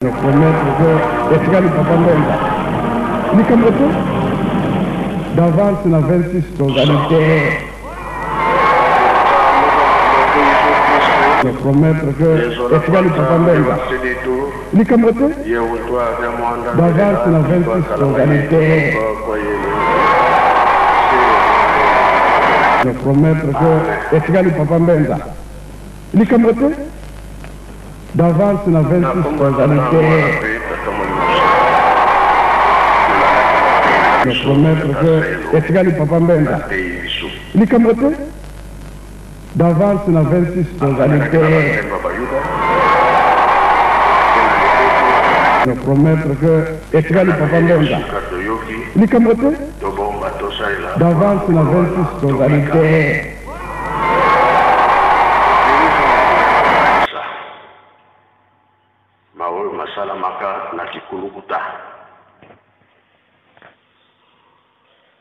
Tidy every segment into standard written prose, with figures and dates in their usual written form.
promettre que etikali papa Mbenga likambo te d'avance na 26 tozalité promettre que etikali papa Mbenga likambo te d'avance na 26 tozalité promettre que etikali papa Mbenga likambo te d'avance na 26 tozalité promettre que etikali papa Mbenga likambo te d'avance na 26 tozalité promettre que etikali papa Mbenga likambo te d'avance na 26 tozalité Masalamaka na kikulukuta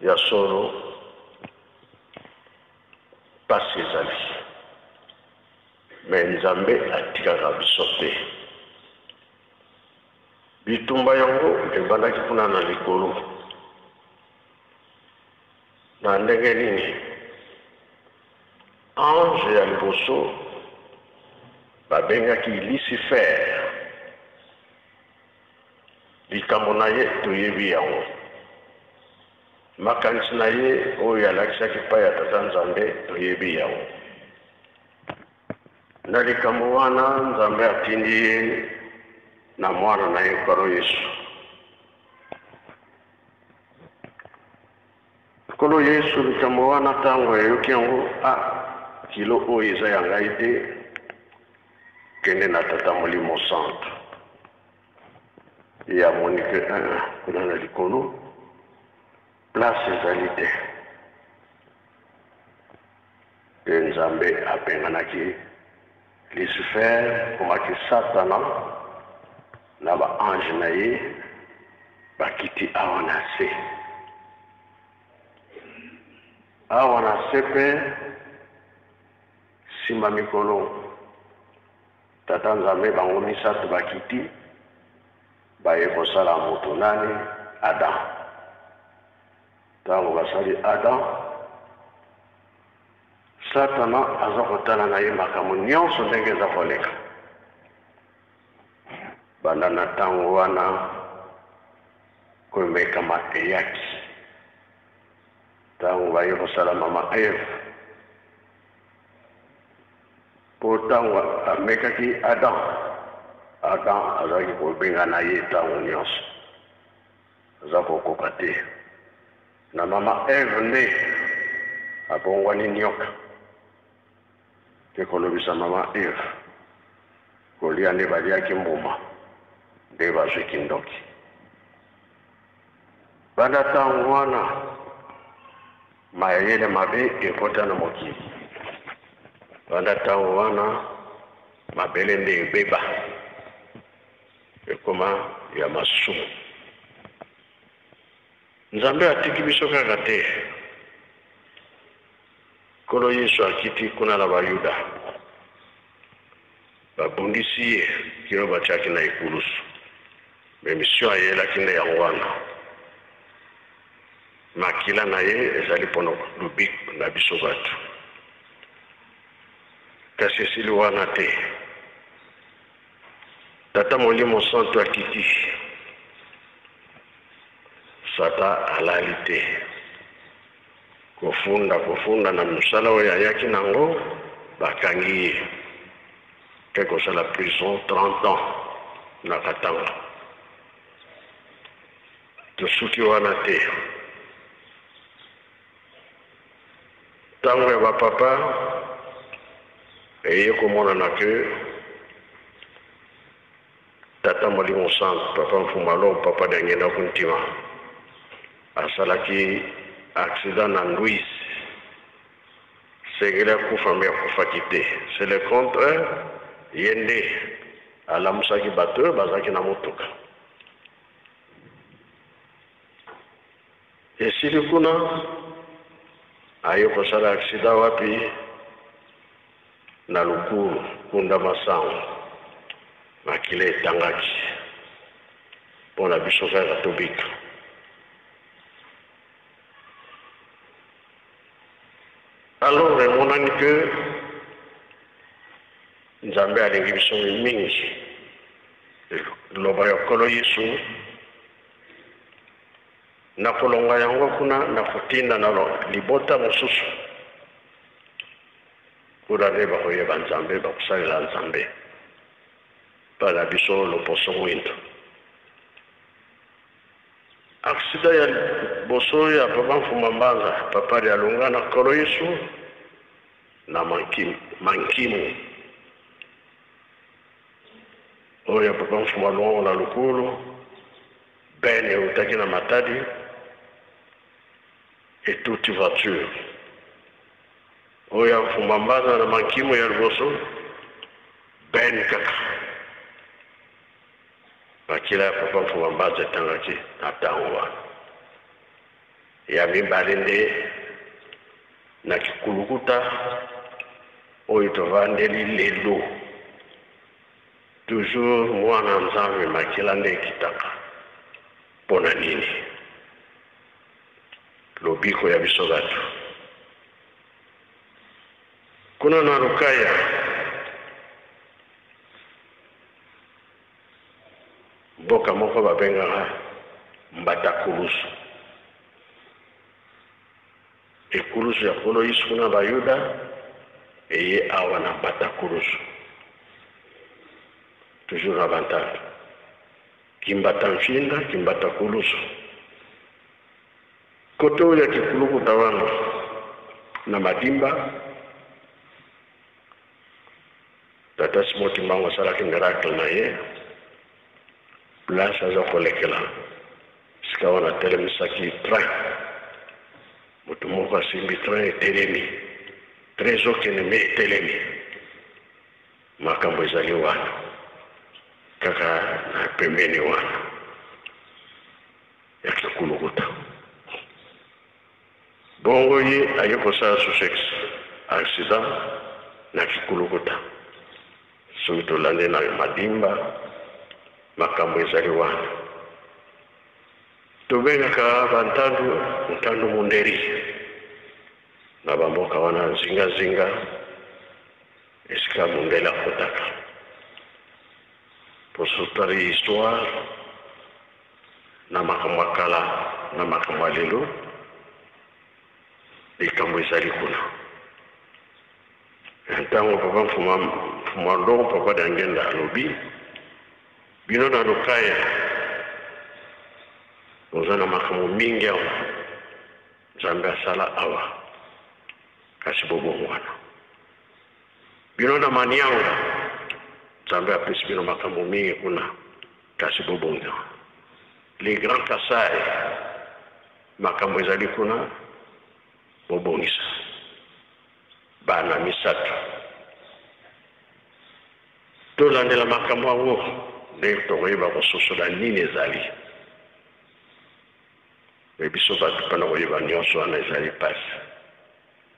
ya solo pasi ezali me Nzambe atikaka biso te bitumba yango ebandaki kuna na likolo na ndenge nini ange ya liboso babengaki Lucifer likambo na ye toyebi yango makanisi na ye oyo alakisaki epai ya tata Nzambe toyebi yango na likambo wana Nzambe atindi ye na mwana na ye karo Yesu kolo Yesu likambo wana ntango eyoki yango kilo oyo eza ya ngai te kende na tata Molimo Santo ya monike kuna na likolo place ezali te Nzambe abenganaki Lucifer komaki Satana na baange na ye bakiti awa na se mpe nsima mikolo tata Nzambe bango misato bakiti baye kosala moto nani Adam ntango basali Adam Satana aza kotala na ye makambo nyonso ndenge eza koleka banda na ntango wana komekama eyaki ntango baye kosala mama Eve po ntango amekaki Adam azalaki kobenga na ye ntango nyonso aza kokoka te na mama Eve nde abongwani nyoka te kolobisa mama Eve kolia nde baliaki mbuma nde bazwiki ndoki banda ntango wana mayele mabe ekota na mokili banda ntango wana mabele nde ebeba ekoma ya masumu Nzambe atiki biso kaka te kolo Yesu akiti kuna na Bayuda babundisi ye kino batiaki na ekulusu me misio ayelaki nde yango wana makila na ye ezali mpono lobiko na biso bato kasi esili wana te tata Molimo Santo akiti Sata alali te kofunda na mosala oyo ayaki nango bakangi ye ke kosala prison 30 ans na Katanga tosuki wana te ntango ya bapapa eye komonana ke tata Molimo Santo papa Mfumalo papa dangenda kuntima asalaki accident na Louis segela kufa me kufaki te c'est le contraire yende alamusaki bato bazaki na motuka esili kuna ayo kosala accident wapi na Lukulu kunda Masango makile etangaki pour la biso kaka tobika. Alors emonani que Nzambe alingi biso mingi loba ya kolo Yesu na kolonga yango kuna na kutinda na libota mosusu kurare bakoyeba Nzambe bakusalela Nzambe pala biso loposo mwindo. Aksida ya boso ya papa Mfuma Mbanza papa ya lunga na kolo Yesu na mankimu oya papa Mfuma Longo na Lukulu bene utaki na Matadi et toute voiture oya Mfuma Mbanza na mankimu ya boso ben kaka bakila ya papa Mfuma Mbanza tangaki atangwa ya mimbalende na kikulukuta oyo tovandeli lelo toujours mwana Nzambe makila nde kitaka pona nini lobiko ya biso bato kuna na Rukaya mboka moko babengaka Mbatakulusu ekulusu ya kolo Yesu kuna bayuda eye awa na Mbatakulusu toujours avantage Kimbata Mfinda Kimbatakulusu koto ya kikulukuta wana na Madimba Tata Simoti Mbango salaki miracle na ye place aza kolekela sika wana telemisaki train mutu moko asimbi train etelemi trésor keneme etelemi makambo ezali wana kaka na pembeni wana ya kikulukuta bongo ye aye kosala sussex accident na kikulukuta soki tolande na Madimba makambo ezali wana tobengaka bantandu munderi na bamboka wana nzinga esika mundeli akotaka posotari histoire na makambo akala na makambo alelo likambo ezali kuna ntango papa Mfuma Longo papa Dangenda alobi bino na Rukaya ozana makambo mingi awa Nzambe asala awa kasi bobongo wana bino na Manianga Nzambe apesi bino makambo mingi kuna kasi bobongo les grands Kasai makambo ezali kuna bobongisa bana misato tolandela makambo ango nde tokoyeba kososola nini ezali me biso bato mpona koyeba nyonso wana ezali pasi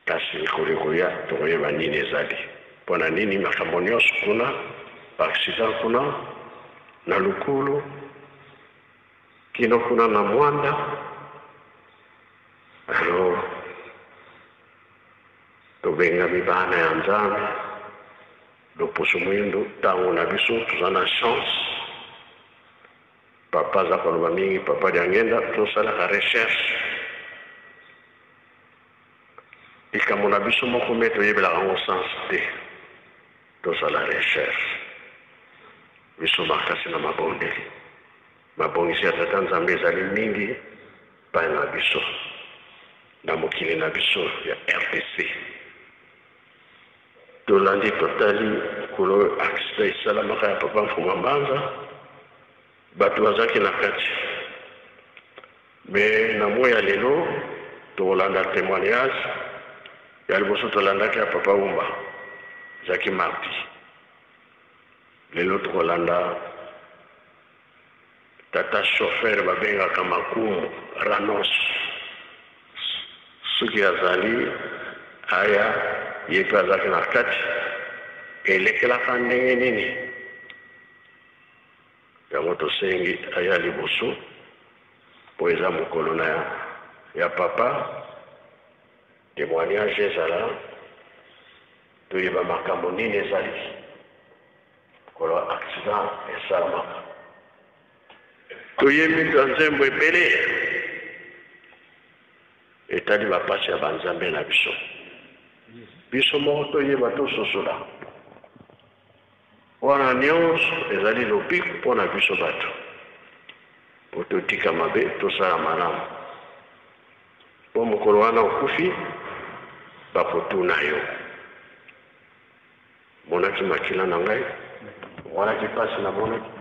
kasi kolikoya tokoyeba nini ezali mpona nini makambo nyonso kuna baaksida kuna na Lukulu kino kuna na Mwanda alo tobenga mibana ya Nzambe loposo mwindo tango na biso toza na chance papa za koloba mingi papa Dangenda tosalaka recherche likambo na biso moko me toyebelaka yango sens te tosala recherche biso makasi na mabondeli mabongisi ya Tata Nzambe ezali mingi pai na biso na mokili na biso ya RDC tolandi totali kolo aksida esalamaka ya papa Mfuma Mbanza bato bazaki na kati me na moya ya lelo tolanda témoignage ya liboso tolandaki ya papa Umba zaki mardi lelo tokolanda tata chauffeur babengaka Makumu Ranos soki azali aya ye mpe azalaki na kati elekelaka ndenge nini yango tosengi aya liboso po eza mokolo na ya papa témoignage ezala toyeba makambo nini ezali kolo accident esalamaka toyebi nzembo ebele etali bapasi ya banzambe na biso biso moko toyeba tososola wana nyonso ezali lobiko mpona biso bato po totika mabe tosala malamu po mokolo wana okufi bakotuna yo monaki makila na ngai monaki pasi na monaki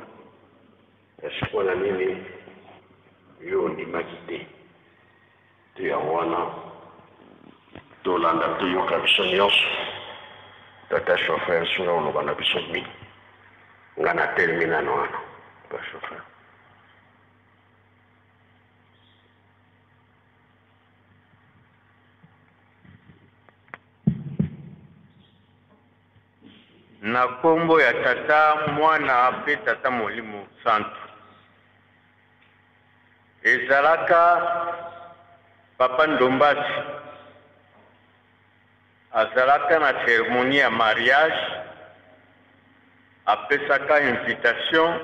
esiko na nini yo ondimaki te to yango wana tolanda toyoka biso nyonso tata chauffeur suna oloba na biso mingi nga na terminano wana ba chauffeur na kombo ya tata mwana pe tata molimo santu ezalaka papa Ndombasi azalaka na cérémonie ya mariage apesaka invitation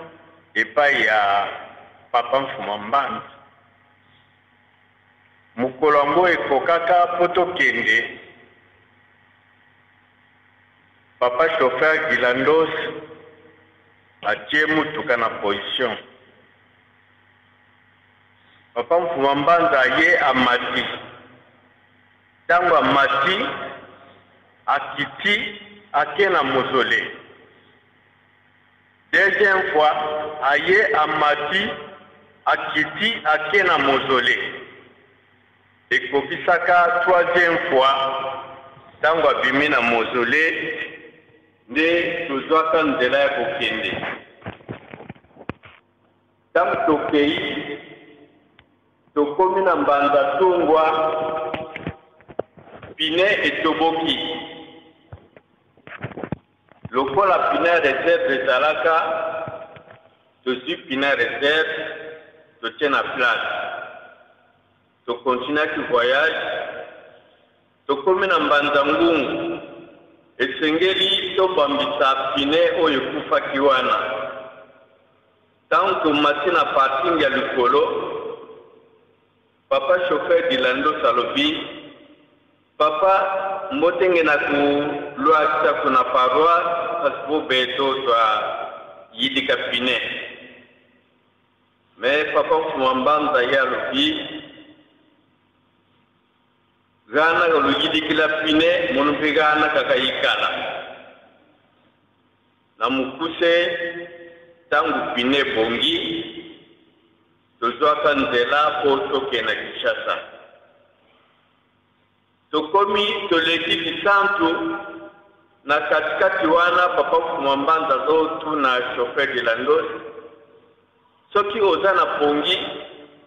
epai ya papa Mfuma Mbanza mokolo yango ekokaka po tokende papa chauffeur Gilandos atie mutuka na position papa Mfuma Mbanza ye amati tango amati akiti ake na mozole deuxième fois aye amati akiti ake na mozole ekokisaka troisième fois tango abimi na mozole nde tozwaka nzela ya kokende tango tokei tokomi na mbanza tungwa pine etoboki lokola pine ya reserve ezalaka tozwi pine ya reserve totie na place tokontinuaki voyage tokomi na mbanza ngungu esengeli tobambisa pine oyo ekufaki wana ntango tomati na parking ya likolo papa chauffeur Gilandos alobi papa mbotenge na kulwakisa kuna paroisse asipo beto twa yidika pine me papa Mfuma Mbanza ye alobi gana luyidikila pine munu mpe gana kakayikala na mukuse tangu pine bongi tozwaka nzela po tokenda Kinshasa tokomi toleki Kisantu na katikati wana papa Mfuma Mbanza zotu na chauffeur Gilandos soki oza na pongi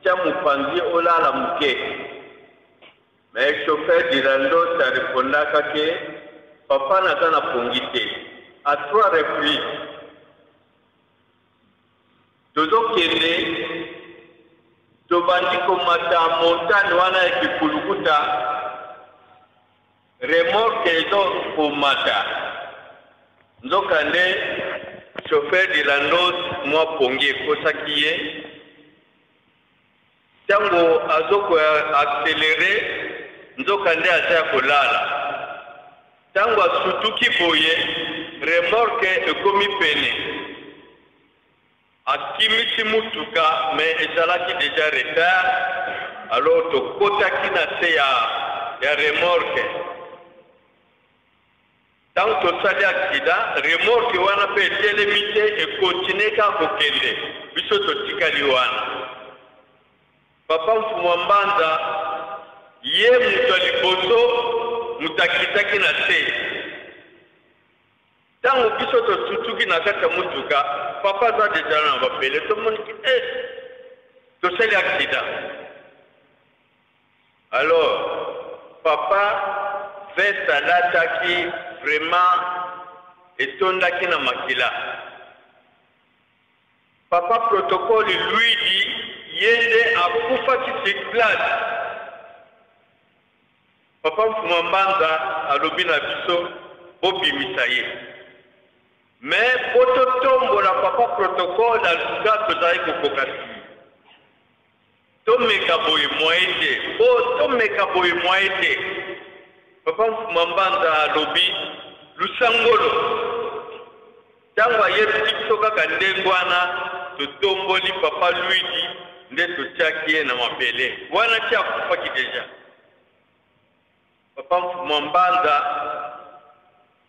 tya mupanzi olala muke mais chauffeur Gilandos arepondaka ke papa naza na pongi te à 3 reprises tozokende tobandi komata montagne wana ya Kikulukuta remorque ezo komata nzokande chauffeur Gilandos mwa pongi ekosaki ye tango azoko accéléré nzokande aza kolala tango asutuki boye remorque ekomi pene akimisi mutuka mais ezalaki déjà retard alors tokotaki na se ya remorque tango tosali accident remorque wana mpe etelemi te ekontinue kaka kokende biso totikali wana papa Mfuma Mbanza ye mutu ya liboso mutu akitaki na se tango biso totutuki na kati ya mutuka papa aza deja na bapele tomoniki tosali accident alors papa veste alataki vraiment etondaki na makila Papa Protocole lui dit yende akufa kiseklase. Papa Mfumambanda alobi na biso bobimisa ye. Mais poto tombo la Papa Protocole aluka tozali kokokasi. Tomeka boye moite, tomeka boye moite. Papa Mfumambanda alobi lusangolo. Tangwa yebi biso kaka ndengwana totomboli Papa Luigi nde totiaki na mabele. Wana tia kufaki deja. Papa Mfumambanda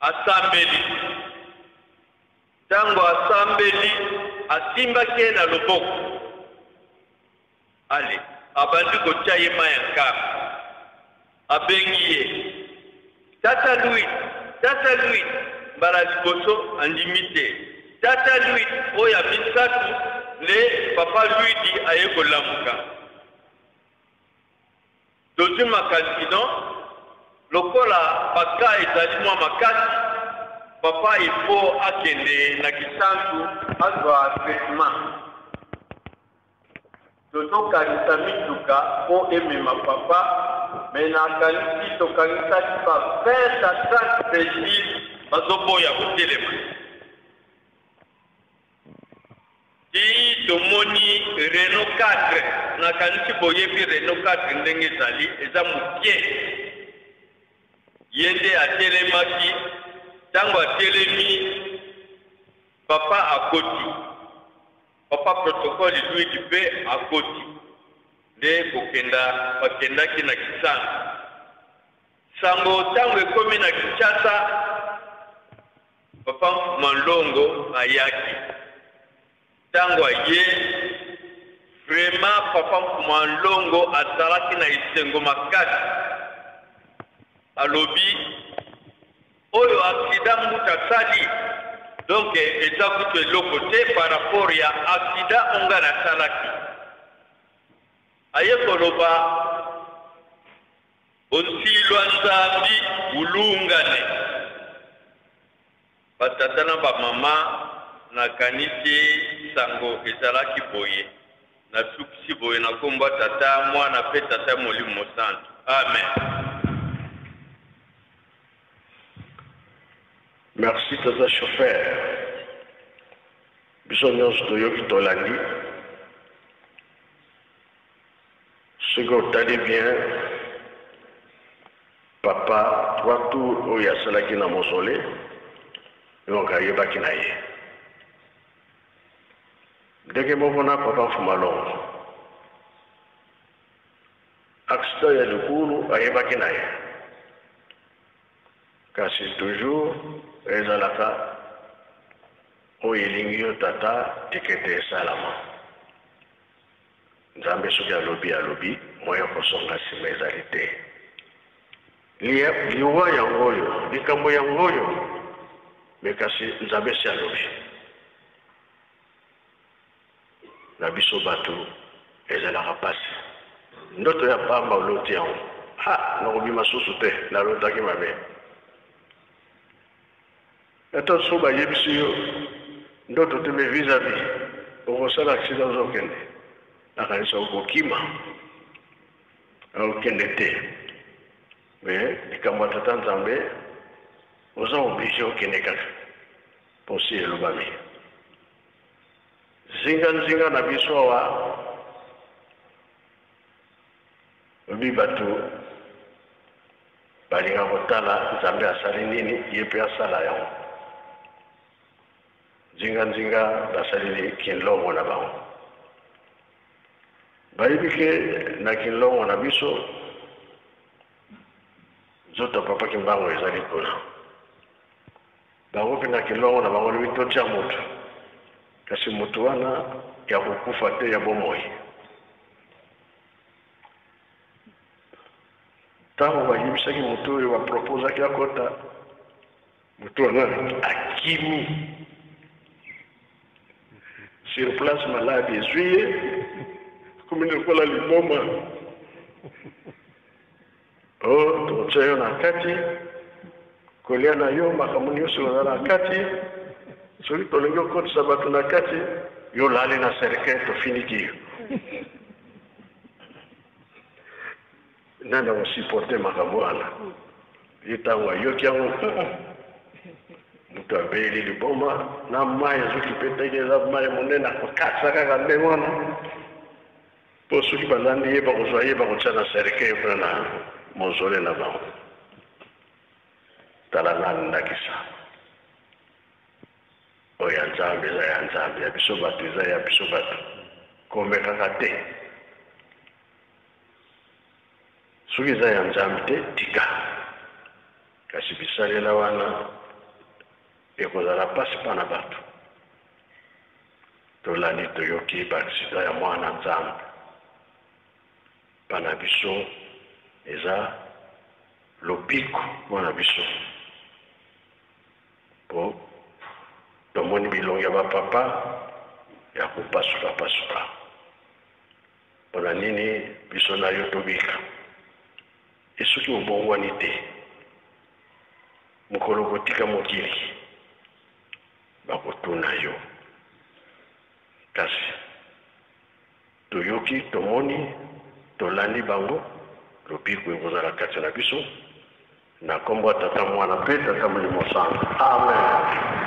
asambeli. Tango asambeli asimbaki na loboko. Ale, abandi kotia ye mayanka. Abengiye. Tata Louis, mbala liboso andimite. Tata Louis, oya misatu, le Papa Louis aye kolamuka. Dozi makansinon, lokola baka ezali mwa makasi, Papa ifo akende na kisantu azwa traitement. Toto kanisa mituka po emema Papa, mena kanisi to kanisa kipa 20 à 30 péchis bazoboya kutelema. Di tomoni Renault 4 na kanisi boyebi Renault 4 ndenge zali eza mupie. Yende atelemaki tango atelemi Papa akoti. Papa Protocole lui dipe akoti. De kokenda bakendaki na kisango. Sango tango ekomi na Kinshasa Papa Malongo ayaki. Tango aye vraiment Papa Malongo azalaki na isengo makasi. Alobi oyo accident mutasali donc eza kutu eloko te par rapport ya accident onga na salaki. Aye koloba onsilwa nzambi ulungane. Batata na ba mama na kanisi sango ezalaki boye. Na sukisi boye na komba tata mwana pe tata molimo santo. Amen. Merci tata chauffeur. Biso nyonso toyoki tolandi. Ce que vous allez bien, Papa, 3 tours où il y a cela qui n'a mausolée, et on a eu baki na ye. Dès que mon Papa Fumalong, accident ya lukulu a eu baki na ye. Car c'est toujours ezalaka oyelingi yo tata tikete salama. Nzambe soki alobi moya kosonga nsima ezali te. Liwa yango oyo likambo yango oyo me kasi nzambe si alobi na biso bato ezalaka pasi. Ndoto ya pamba oloti yango nakobima susu te nalotaki mabe. Eto so bayebisi yo ndoto te me vis-à-vis okosala accident ozokende nakanisa okokima okende te. Mais likambo ya tata Nzambe oza oblige okende kaka posi elobami. Zinga na biso awa obi bato balinga kotala Nzambe asali nini ye mpe asala yango. Zinga basaleli kinlongo na bango. Bayebi ke na kinlongo na biso zoto papa kimbango ezali kuna. Bango mpe na kinlongo na bango lobi totya moto. Kasi moto wana ya kokufa te ya bomoi. Tango bayebisaki moto oyo bapropozaki akota moto wana akimi. Sur place malade ezwi comme il faut la liboma. Oh, totya yo na kati kolia na yo makambo nyonso na kati soki tolingi okotisa bato na kati yo lali na serke to finiki nanda o supporter makamwana yitangwa yo kyango muta beli liboma na mai zuki petege za mai monena ko katsa ka ngwana poso ki balandi yeba ko zoye ba ko tsana serke prana mozole na ba talana ndakisa oya nzambe za ya nzambe ya bisobatu za ya bisobatu kombe kakate sugi za ya nzambe te tika kasi bisalela wana ekozala pasi pana batu tolani toyoki baksida ya mwana nzambe pana biso eza lobiko mwana biso po tomoni bilongi ya bapapa ya kopasuka mpona nini biso na yo tobika esoki obongwani te mokolo kotika mokili bakotuna yo kasi toyoki tomoni tolandi bango lobiko ekozala kati na biso na kombo ya tata mwana mpe tata molimo sango amen.